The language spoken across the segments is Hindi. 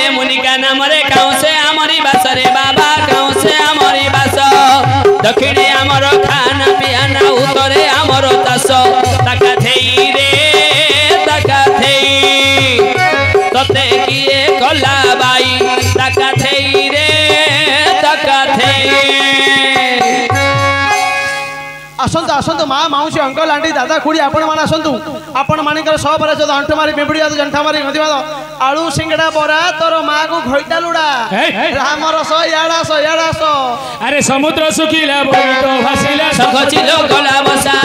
रे मुनिका नाम रे गाँव से आमरी बास रे बाबा गाँव से आमरी बास दक्षिणे आमर खाना पियाना उत्तरे आमर चाष ताका थेई रे ताका थेई तते किए कला बाई ताका थेई रे ताका थेई आसतु आसतु माँ माउसी अंकल आंटी दादा खुड़ी आपण मैंने आसतु आपण मानिकर सब पर अंठ मारी पिंपड़ी जंठा मारी गंधिवाद आलू सिंगड़ा बरा तोर माँ को घईटा लुड़ा राम रस याड़ास याड़ास अरे समुद्र सुखिला बहितो भासिला शंख चिलो गला बसा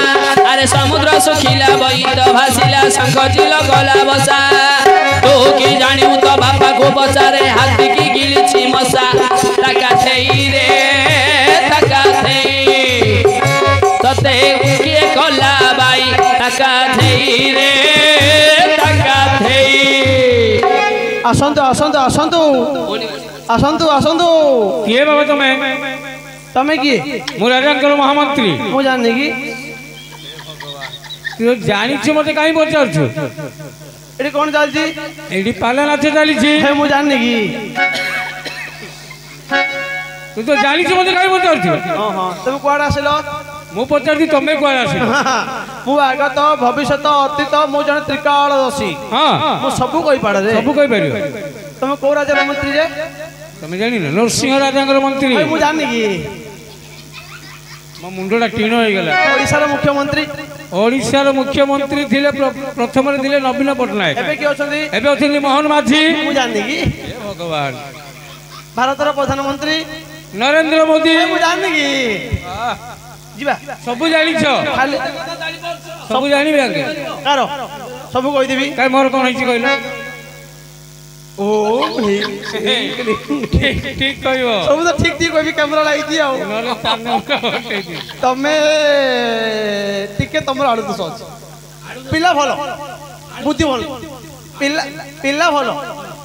अरे समुद्र सुखिला बहितो भासिला शंख चिलो गला बसा तू की जानिउ तो बापा को बचारे हाथी की गिलिछि मसा ताका थेई रे ताका थेई तते किए कला बाई ताका थेई रे ताका थेई आसतु आसतु आसतु आसतु आसतु किए बाबा तमे तमे किए मु राजांकर महामंत्री मु जाननी कि तू जानी छ मते काई पचार छ एडी कोन चलजी एडी पाला नाच चली छी हे मु जाननी कि तू तो जानी छ मते काई पचार छ हां हां तुम कोड आसिलो मु पचार दी तमे कोड आसिलो मु आगत भविष्यत अतीत मु जन त्रिकालदर्शी हां मु सब कोई पाड़ रे सब कोई परियो तुम को राजा मंत्री जे तमे जानी न नरसिंह राजांकर मंत्री हे मु जाननी कि मो मुंडा टीण हो गला ओडिसा रो मुख्यमंत्री ओडिसा रो मुख्यमंत्री थिले प्रथम रे थिले नवीन पटनायक एबे के अछंदी एबे अछंदी मोहन माझी मु जाननी कि भगवान भारत रो प्रधानमंत्री नरेंद्र मोदी मु जाननी कि जीवा सब जानी छ खाली सब जानी बेंगे कारो सब कहि देबी काई मोर कोन हिची कहलो ओ ठीक कहयो सब तो ठीक ठीक कहबी कैमरा लाई दिया नरे सामने उठे दी तमे टिके तमर आलू तो सोच पिला भलो बुद्धि भलो पिला पिला भलो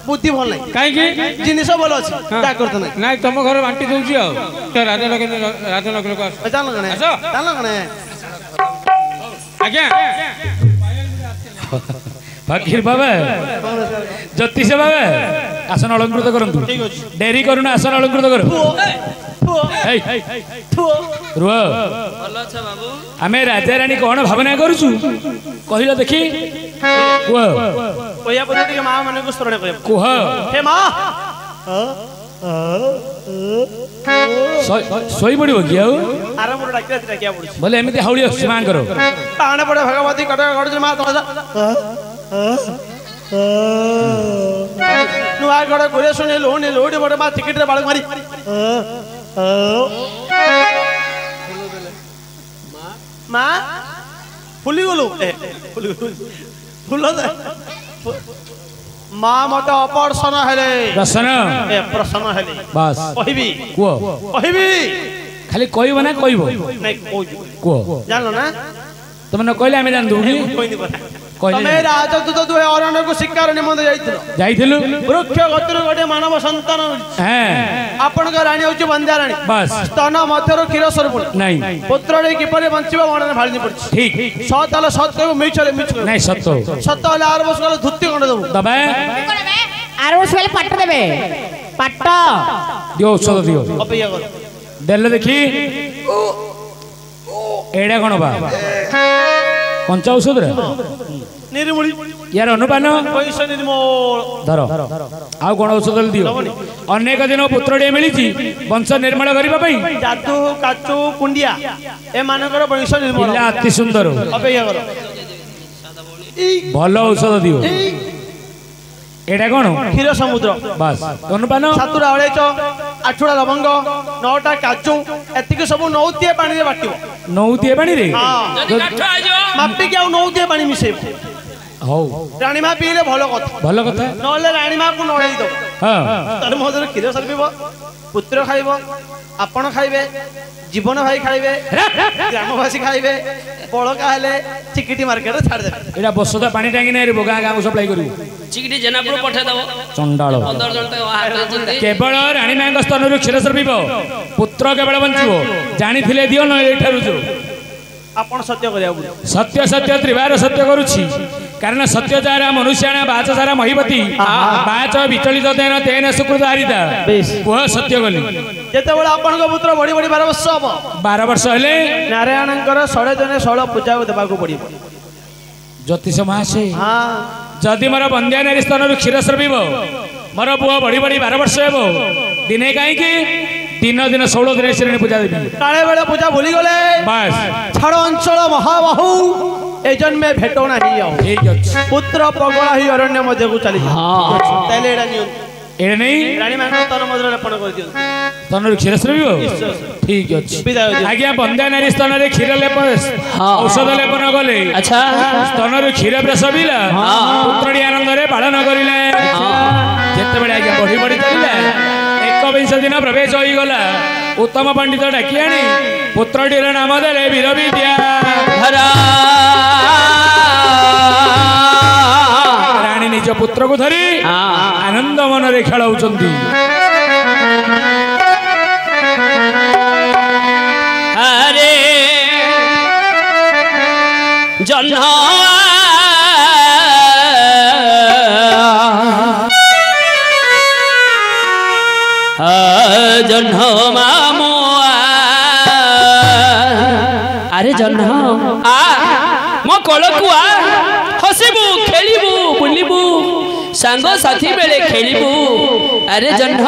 बुद्धि भल नहीं काई की जिनिस भलो अछि का करत नहीं नाइ तम घर बांटी दउची आ तो राजनगर को आस जान लगने जान लगने आज्ञा फकीर बाबा ज्योतिष बाबा आसन अलंकृत करंतु डेरी करूना आसन अलंकृत करू रुह आमे राजा रानी कौन भावना करूछु कहिलो देखी कुह ओया पति के मां माने को स्मरण कय कुह हे मां सोई पड़िबो कि आउ आराम रो डाकिया पड़छ बोले एमिति हाउली अछि मां करो पाणे पड़े भगवती कट गड़ मां तोजा नुआ गड़ घुरे सुने लोने लोडी बड़ मां टिकट रे बाळ मारी मां फुली गलो फुल मां मत अपरसन हेले प्रसन्न ए प्रसन्न हेले बस कहिबी कुह कहिबी खाली कहबो ना कहबो नहीं कुह जानलो ना तुम न कहले आमे जान दूगी कोइनी কথা कहले तमे राजदूत दुहे अरण्य को शिकार निमंत्रण जाइथिलु वृक्ष गतिर गोटे मानव संतान हां आपण का रानी होची बंध्या रानी बस स्तन मध्यर क्षीर स्वरूप नहीं पुत्र रे किपरि बंचिबा वर्णन भाळनी पड़छ ठीक सत हला सत कहबो मिछले मिछ नहीं सत्य सत हला आर बस गला धुत्ती कोन देबो दबे आर बस वाले पट्ट देबे पट्ट दियो औषध दियो अपेया कर देले देखी एडा कोन बा कंचा औषध रे निर्मूली यार अनुपान पैसा निर्मूल धर आउ कोन औषध दियो अनेक दिन पुत्रडे मिलिची वंश निर्माण करिबा पई जादू काचू कुंडिया ए मानकर पैसा निर्मूल पिला अति सुंदर अपेया कर भलो औषध दियो एडा कोन क्षीर समुद्र बस अनुपान सातुरा अळेच आठुडा लवंग नौटा काचू एतिके सब नौतिए पानी रे बाटिबो नौतिए पानी रे जदी काठ आ जो मापी के नौतिए पानी मिसेब हौ रानी मा पीले भलो कथा भलो कथा नले रानी मा को नळेई दो हां तर मधुर क्षीर सर्बिबो पुत्र खाइबो आपण खाइबे जीवन भाई खाइबे ग्रामवासी खाइबे बळका हेले चिकिटी मार्केट छाड़ देबे एडा बसदा पानी टांगी नै रे गाँ गाँ को सप्लाई करू चिकिटी जेनापुर पठे दबो चंडाळ 15 जन तक हाथ चंदी केवल रानी मांग स्तनरु क्षीर सर्बिबो पुत्र केवल बंचिबो जानिथिले दियो न एठारु जो आपण सत्य करिया सत्य सत्य त्रिवार सत्य करूछि कारण सत्य जारा मनुष्याणा बाच सारा महिपति बाच विचलित तेन तेन सुकृत हारिता पुह सत्य गली जेतेबेले आपन को पुत्र बड़ी बड़ी 12 वर्ष हबो 12 वर्ष हेले नारायणकर 16 जने 16 पूजा देबा को पड़िबो ज्योतिष महाशय हां जदि मोर बंध्या नारी स्तन क्षीर स्रविब मोर पुह बड़ी बड़ी 12 वर्ष हेबो दिने काई कि दिन दिन 16 दिन श्रेणी पूजा देबी काले बेले पूजा भूली गले बस छड़ अंचल महाबाहु ए जन्मे भेटो नाही आउ ठीक अछि पुत्र प्रगला ही अरण्य मध्य को चली हां ताले एडा नियो एडा नहीं रानी मान तन मधुर लेपन कर दियो तन क्षीर स्रविब ठीक अछि आज्ञा बंध्या नारी स्तन रे क्षीर लेप औषध लेपन गले अच्छा स्तन रे क्षीर प्रसविला पुत्रडी आनंद रे पालन करिले जेते बेले आज्ञा बढ़ी बढ़ी चलिला 21 दिन प्रवेश होई गला उत्तम पंडित डाकी आनी पुत्रटीर नाम देले वीर विद्या धरा रानी निज पुत्र को धरी आनंद मन रे खेलाउचंती अरे जन्हा जन्ह मामुआ अरे जन्ह आ मो कोलकु आ हसिबु खेलिबु बुलिबु सांग साथी बेले खेलिबु अरे जन्ह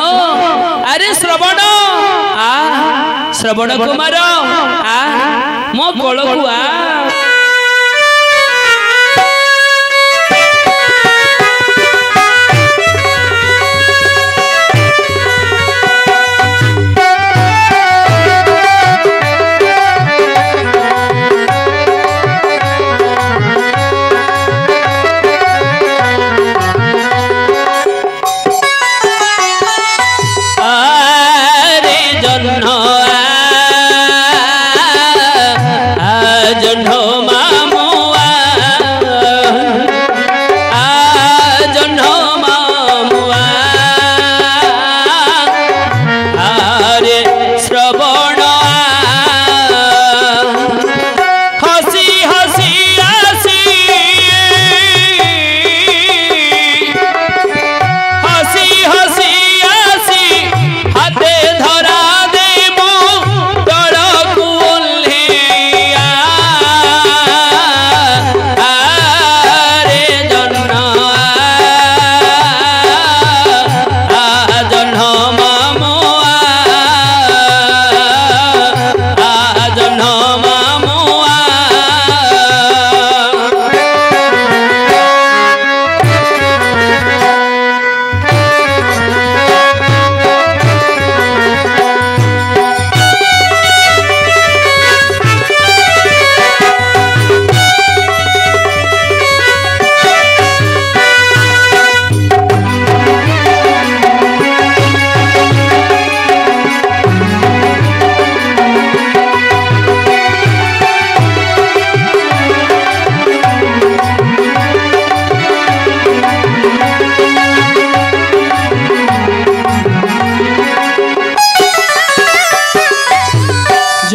अरे श्रवण आ श्रवण कुमार आ मो कोलकु आ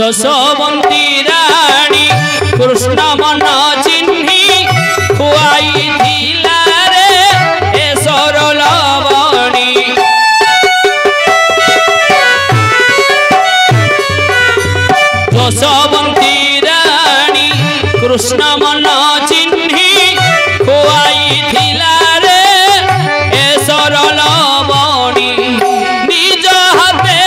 यशोवंती रानी कृष्ण मन चिन्ही खुआई थिला रे ए सरल बणी यशोवंती रानी कृष्ण मन चिन्ही खुआई थिला रे ए सरल बणी निज हाथे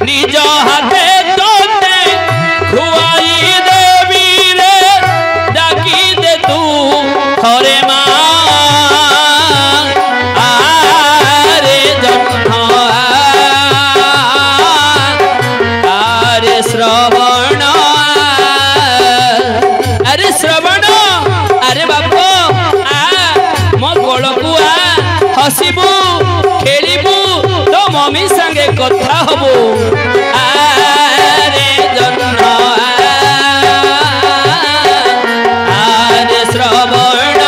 निज हाथे तोते खुआई देवी रे डाकी दे तू थरे माँ आरे जन्म आरे श्रवण अरे श्रवण अरे बापो आ मो गोलकु आ हसिबु खेलिबु तो मम्मी संगे कथा हबु आरे जन्म आरे श्रवण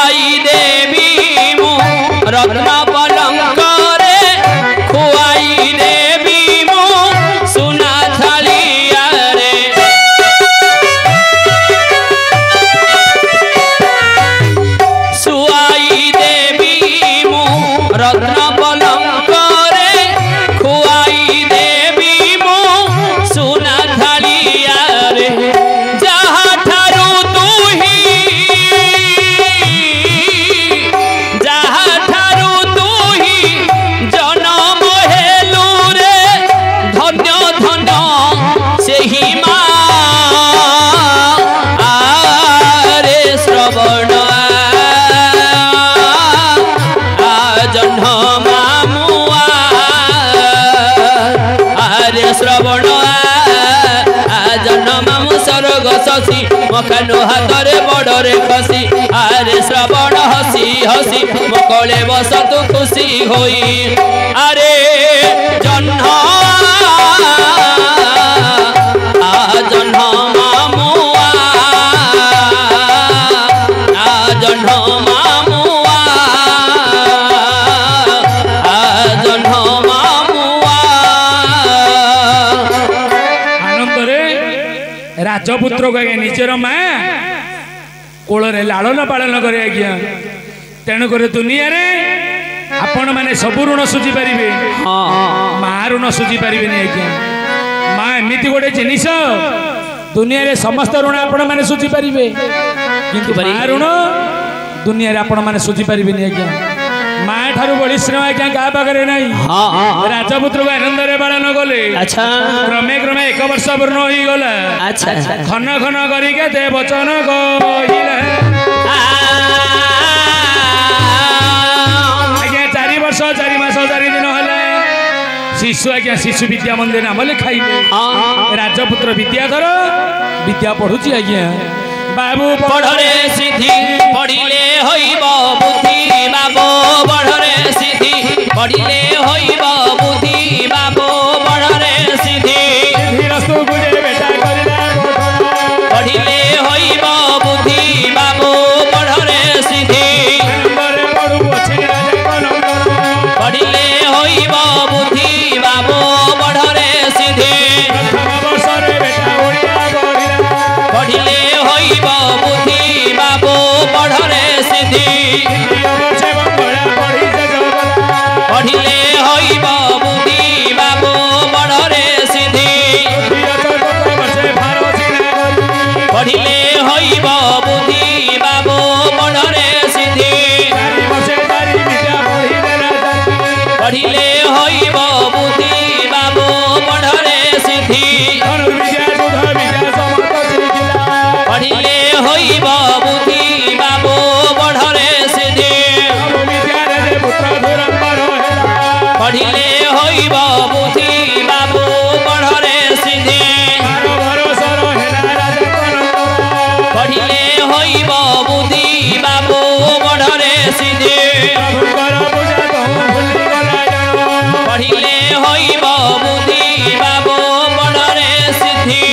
खुआई देवी मु रत्न पलंकरे खुआई देवी मु सुना थालिया रे सुआई देवी मु रत्न पलंकरे खुआई देवी मु सुना थालिया रे जहाँ ठारू तू ही जहाँ ठारू तू ही जनम हेलु रे धन्य धन्य सेही माँ आरे श्रवण जन्म मामुआ आरे श्रवण जन्म मामु सरग शशि मखानु हाथरे बड़रे खसी आरे श्रवण हसी हसी मकले बसतु खुशी होई आरे जन्म जन्म मामुआ जन्म मामुआ जन्म मामुआ ଆନନ୍ଦରେ ରାଜପୁତ୍ର କୁ ଆଜ୍ଞା ନିଜର ମା କୋଳରେ ଲାଳନ ପାଳନ କରେ ଆଜ୍ଞା ତେଣୁକରି ଦୁନିଆରେ ଆପଣ ମାନେ ସବୁ ଋଣ ସୁଝି ପାରିବେ ମା ଋଣ ସୁଝି ପାରିବେନି ଆଜ୍ଞା ମା ଏମିତି ଗୋଟେ ଜିନିଷ ଦୁନିଆରେ ସମସ୍ତ ଋଣ ଆପଣ ମାନେ ସୁଝି ପାରିବେ କିନ୍ତୁ ମା ଋଣ ଦୁନିଆରେ ଆପଣ ମାନେ ସୁଝି ପାରିବେନି ଆଜ୍ଞା ମା ଠାରୁ ବଳିଷ୍ଠ ଆଜ୍ଞା କାହା ପାଖରେ ନାହିଁ ରାଜପୁତ୍ରକୁ ଆନନ୍ଦରେ ପାଳନ କଲେ କ୍ରମେ କ୍ରମେ 1 ବର୍ଷ ପୂର୍ଣ୍ଣ ହୋଇଗଲା ଖନ ଖନ କରି କେତେ ବଚନ କହିଲେ ଆଜ୍ଞା 4 ବର୍ଷ 4 ମାସ 4 ଦିନ ହେଲା ଶିଶୁ ଆଜ୍ଞା ଶିଶୁ ବିଦ୍ୟା ମନ୍ଦିର ନାମ ଲେଖାଇଲେ ରାଜପୁତ୍ର ବିଦ୍ୟାଧର ବିଦ୍ୟା ପଢୁଛି ଆଜ୍ଞା बाबू पढ़रे सिद्धि पढ़िले होइब बुद्धि बाबू पढ़रे सिद्धि पढ़िले होइब बुद्धि बाबू पढ़रे सिद्धि पढ़िले होइब बुद्धि बाबू पढ़रे सिद्धि पढ़िले होइब बुद्धि बाबू पढ़रे सिद्धि पढ़िले होइब बुद्धि बाबू पढ़रे सिद्धि पढ़िले होइब बुद्धि बाबू पढ़रे सिद्धि पढ़िले होइब बुद्धि बाबू पढ़रे सिद्धि पढ़िले होइब बुद्धि बाबू पढ़रे सिद्धि पढ़िले होइब बुद्धि बाबू पढ़रे सिद्धि पढ़िले होइब बुद्धि बाबू पढ़रे सिद्धि पढ़िले होइब बुद्धि बाबू पढ़रे सिद्धि पढ़िले होइब बुद्धि बाबू पढ़रे सिद्धि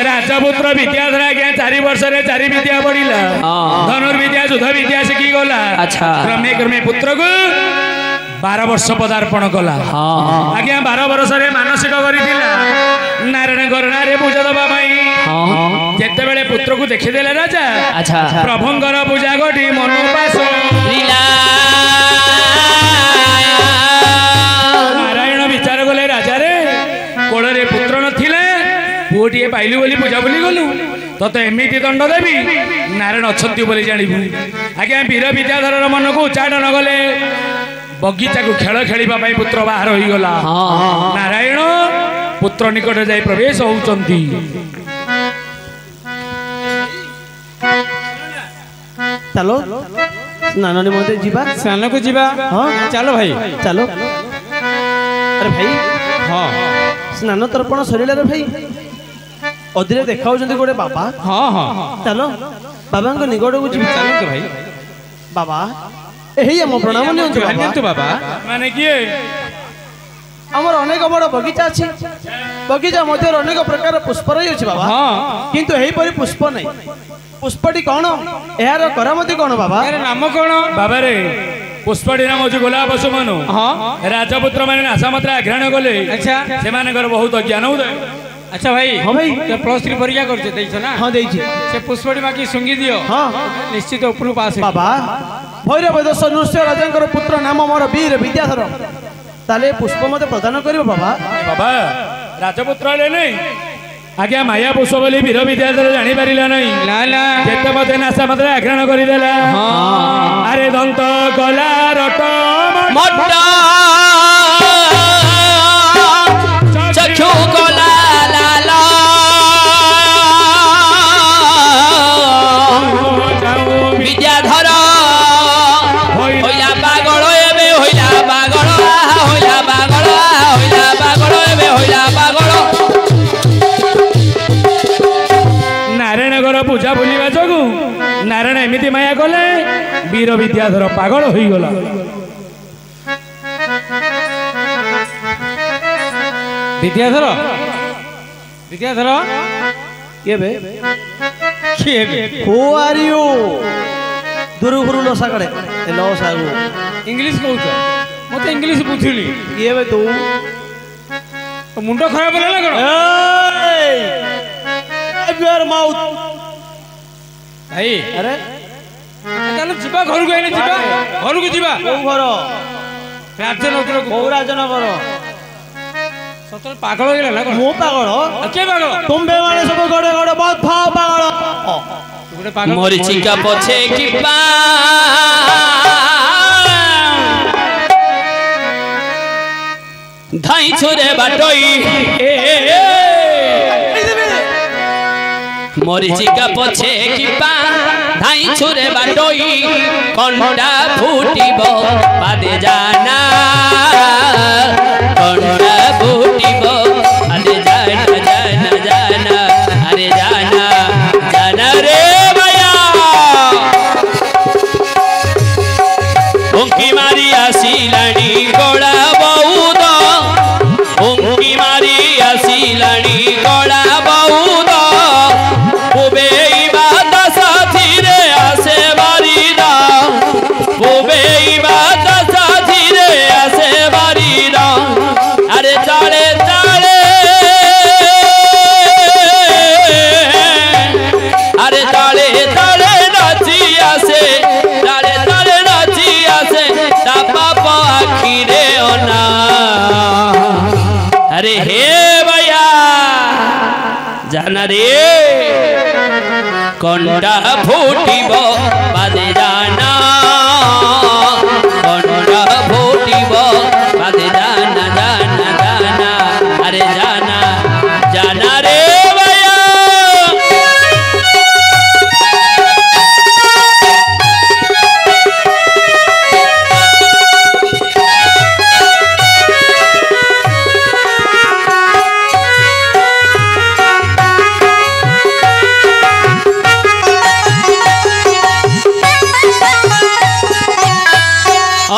राजपुत्र विद्याधर आज्ञा 4 वर्ष 4 विद्या पढ़िला धनुर्विद्या युद्ध विद्या शिखी गला क्रमे क्रमे पुत्र को 12 वर्ष पदार्पण कला आज्ञा 12 वर्ष मानसिक करिथिला नारायण गरणारे पूजा दबा पाई जेते बेले पुत्र को देखिदेले राजा प्रभुंकर पूजा गठी मनोपास लीला नारायण विचार कले राजा रे कोଳରେ पुत्र नथिले पुओटिए पाइलु बोली पूजा बोली गलु तते एमिति दंड देवी नारायण अछंती बोली जानिबु आज्ञा वीर विद्याधर मन को उच्चाटन गले बगीचा को खेल खेलिबा पई पुत्र बाहर होई गला नारायण पुत्र निकट जाई प्रवेश होउचंती चलो स्नान निमंते जीवा स्नान को जीवा हाँ चलो भाई चलो अरे भाई हाँ स्नान तर्पण सरिला रे भाई अधीरे देखाउछंती गोटे बाबा हाँ हाँ चलो बाबा को निकट को जीवा चलो भाई बाबा एही हम प्रणाम नियंतु बाबा बाबा माने किए আমার অনেক বড় বগিচা আছে বগিচা মধ্যে অনেক প্রকার পুষ্প রয়েছে বাবা কিন্তু এইপরি পুষ্প নাই পুষ্পটি কোন এর কৰামতি কোন বাবা এর নাম কোন বাবা রে পুষ্পটি নাম হচ্ছে গোলাপ ସୁମନ রাজপুত্র মানে নাসামাত্রা আঘ୍ରାଣ কলে আচ্ছা সেমানଙ୍କର ବହୁତ জ্ঞাନ উদয় अच्छा भाई हाँ भाई प्लस 3 परीक्षा करछे देइछो ना हाँ देइछे से पुष्पटी बाकी सुंगी दियो हाँ निश्चित ऊपर पास बाबा भैरव दश नृसिंह राजांकर पुत्र नाम मोर वीर विद्याधर ताले पुष्प मते प्रदान करियो बाबा बाबा राजपुत्र ले नहीं आज्ञा माया पुष्प बोली वीर विद्याधर जानी पारिला नहीं ना ना जेते मते नासा मते आघ्राण करि देला अरे दंत गला रट मोटा चक्षु गला लाला विद्याधर होइला पागल एबे होइला पागल होइला पागल होइला पागल एबे होइला पागल नारायणगर पूजा बुलिबा जगु नारायण एमिति माया कले वीर विद्याधर पागल होई गला विद्याधर विद्याधर के बे के बे हु आर यू दुरु गुरु लोसा कड़े ए लोसा गु इंग्लिश कहू मते इंग्लिश बुझिली के बे तू तो मुंडो खराब होला ना कोन योर माउथ भाई अरे ताले जिबा घर को आइले जिबा घर को जिबा को घर राजनगर को को राजनगर सतल पागल हो गेला ना कोन मो पागल के पागल तुम्बे माने सब गड़े गड़े बहुत भाव पागल तुमरे पागल मरीचिका पछे कि पा धाई छोरे बाटोई मरीचिका पछे कि पा धाई छोरे बाटोई कंडा फुटिबो पादे जाना कंडा फुटिबो पादे जाना जाना जाना अरे जाना जाना रे भैया उंकी मारी आसिलाणी गोड़ा बहुत उंकी मारी आसिलाणी गोड़ा बहुत अरे हे भैया जाना रे कंडा फुटिबो बादे जाना कंडा फुटिबो बादे जाना जाना जाना अरे जाना जाना रे भैया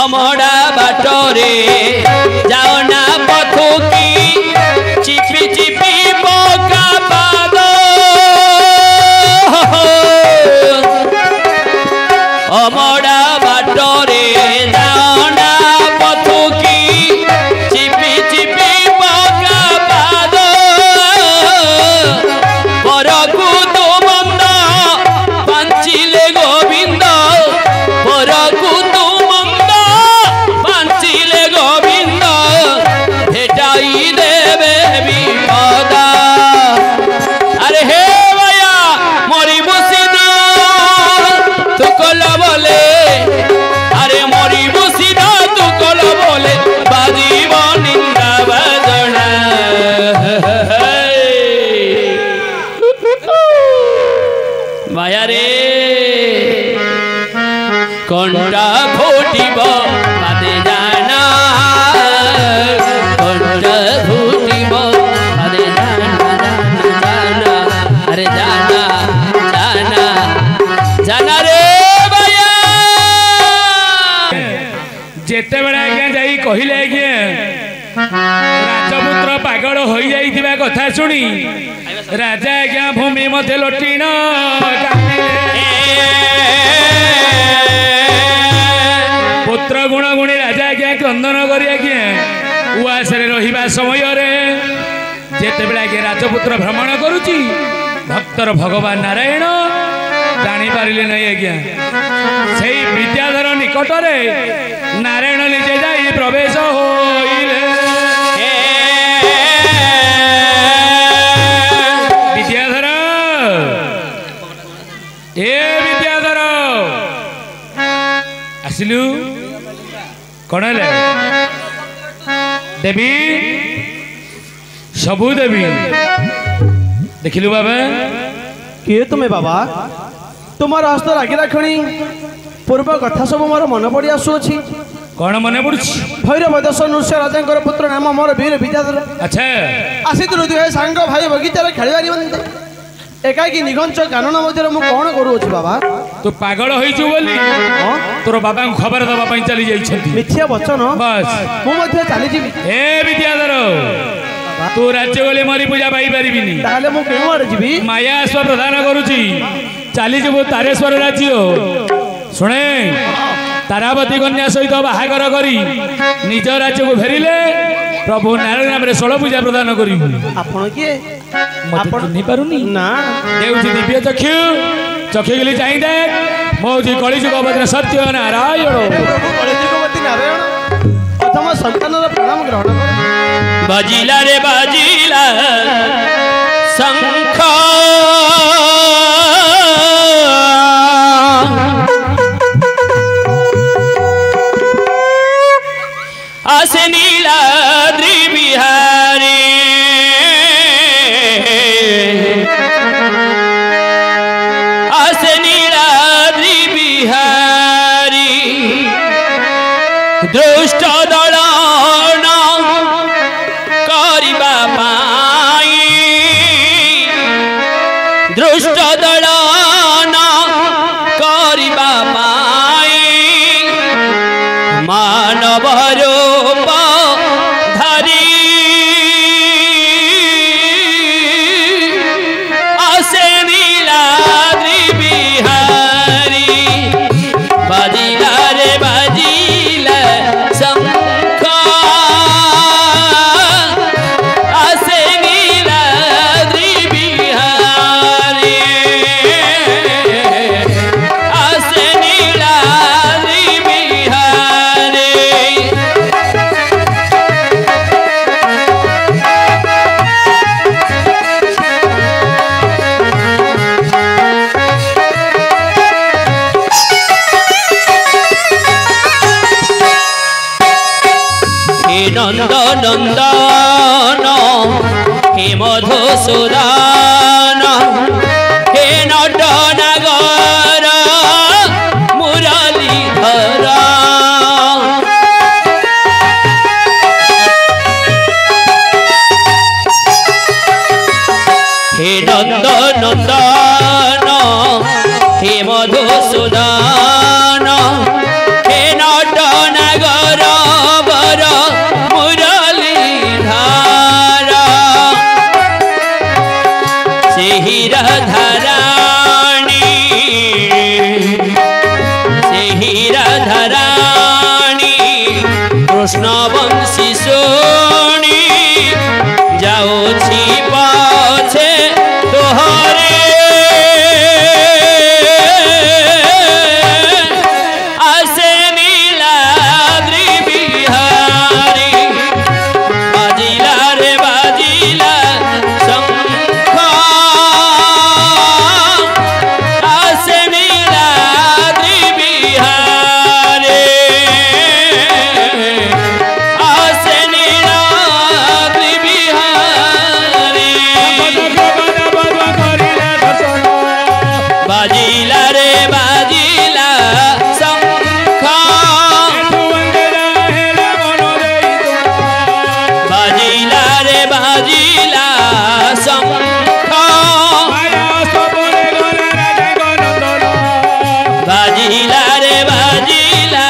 अमड़ा बाटोरे जाओ ना पथु की चिपी चिपी बोका पादो अमड़ा बाटोरे जाओ ना पथु की चिपी चिपी बोका पादो परकु तो मंद पांचिले गोविंद परकु कंडा फुटिबो बादे जाना कंडा फुटिबो बादे जाना जाना जाना अरे जाना जाना जाना रे भैया जेते बड़े आज्ञा जाई कहिले आज्ञा ରାଜପୁତ୍ର ପାଗଳ ହୋଇଯାଇଥିବା କଥା ଶୁଣି ରାଜା ଆଜ୍ଞା ଭୂମି ମଧ୍ୟ ଲୋଟିଣ ପୁତ୍ର ଗୁଣ ଗୁଣି ରାଜା ଆଜ୍ଞା କ୍ରନ୍ଦନ କରି ଆଜ୍ଞା ଉଆସରେ ରହିବା ସମୟରେ ଯେତେବେଳେ ଆଜ୍ଞା ରାଜପୁତ୍ର ଭ୍ରମଣ କରୁଛି ଭକ୍ତର ଭଗବାନ ନାରାୟଣ ଜାଣିପାରିଲେ ନାହିଁ ଆଜ୍ଞା ସେଇ ବିଦ୍ୟାଧର ନିକଟରେ ନାରାୟଣ ନିଜେ ଯାଇ ପ୍ରବେଶ ହୋଇଲେ ବିଦ୍ୟାଧର ଏ ବିଦ୍ୟାଧର ଆସିଲୁ କଣ ହେଲା ଦେବୀ ସବୁ ଦେବୀ ଦେଖିଲୁ ବାବା କିଏ ତୁମେ ବାବା ତୁମର ହସ୍ତ ରାଗି ରାଖଣି ପୂର୍ବ କଥା ସବୁ ମୋର ମନେ ପଡ଼ି ଆସୁଅଛି କଣ ମନେ ପଡୁଛି ଭୈରବ ଦେଶ ନୃସିଂହ ରାଜାଙ୍କର ପୁତ୍ର ନାମ ମୋର ବୀର ବିଦ୍ୟାଧର ଆଚ୍ଛା ଆସିଥିଲୁ ଦୁହେଁ ସାଙ୍ଗ ଭାଇ ବଗିଚାରେ ଖେଳିବା ନିମନ୍ତେ ଏକାକି ନିଘଞ୍ଚ କାନନ ମଧ୍ୟରେ ମୁଁ କଣ କରୁଅଛି ବାବା ତୁ ପାଗଳ ହେଇଛୁ ବୋଲି ତୋର ବାବାଙ୍କୁ ଖବର ଦେବା ପାଇଁ ଚାଲି ଯାଇଛନ୍ତି ମିଥ୍ୟା ବଚନ ବାସ୍ ମୁଁ ମଧ୍ୟ ଚାଲିଯିବି ଏ ବିଦ୍ୟାଧର ତୁ ରାଜ୍ୟ ଗଲେ ମରି ପୂଜା ପାଇପାରିବିନି ତାହେଲେ ମୁଁ କେଉଁ ଆଡ଼େ ଯିବି ମାୟା ଆଶ୍ଵ ପ୍ରଦାନ କରୁଛି ଚାଲିଯିବୁ ତାରେଶ୍ୱର ରାଜ୍ୟ ଶୁଣେ ତାରାବତୀ କନ୍ୟା ସହିତ ବାହାଘର କରି ନିଜ ରାଜ୍ୟକୁ ଫେରିଲେ ପ୍ରଭୁ ନାରାୟଣ ନାମରେ ଷୋଳ ପୂଜା ପ୍ରଦାନ କରିବୁ ଆପଣ କିଏ ମତେ ଚିହ୍ନି ପାରୁନି ନା ଦେଉଛି ଦିବ୍ୟ ଚକ୍ଷୁ ଚକ୍ଷୁଗଲି ଚାହିଁ ଦେଖ ମୁଁ ହଉଛି କଳିଯୁଗ ବଦ୍ର ସତ୍ୟ ନାରାୟଣ ପ୍ରଭୁ କଳିଯୁଗବତୀ ନାରାୟଣ ପ୍ରଥମ ସନ୍ତାନର ପ୍ରଣାମ ଗ୍ରହଣ କର ବାଜିଲା ରେ ବାଜିଲା ଶଙ୍ଖ आसे नीलाद्रि बिहारी आसे नीलाद्रि बिहारी दुष्ट दलन करिबा पाई दुष्ट दलन करिबा पाई मानव रूप धरी आसे नीलाद्रि बिहारी बाजिला रे बाजिला शंख आसे नीलाद्रि बिहारी आसे नीलाद्रि बिहारी हे नंद नंदन हे मधुसूदन हे नट नागर मुरलीधर हे नंद नंदन हे मधुसूदन हे नट नागर वर मुरलीधर सेहि राधाराणी कृष्ण वंशी सोणी जाऊछी पाछे तोहरे आसे नीलाद्रि बिहारी बाजिला रे बाजिला शंख आसे नीलाद्रि बिहारी आसे नीलाद्रि बिहारी बाजिला रे बाजिला शंख बाजिला रे बाजिला शंख बाजिला रे बाजिला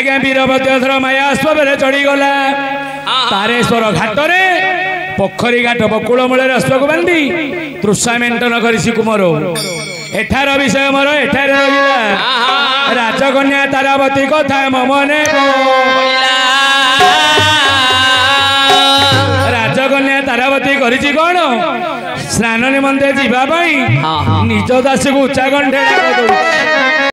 आज्ञा वीरभद्र एथर माया अश्वे चढ़ीगला तारेश्वर घाटरे पोखरी घाट बकुल मूल अश्व को बांधी तृषा मेन्टन करी कुमर एठार विषय मोर एठार रहिला राजकन्या तारावती कथा ममने राजकन्या तारावती करिछि कोन स्नान निमंते जीवा निज दासी को उच्चा कंठे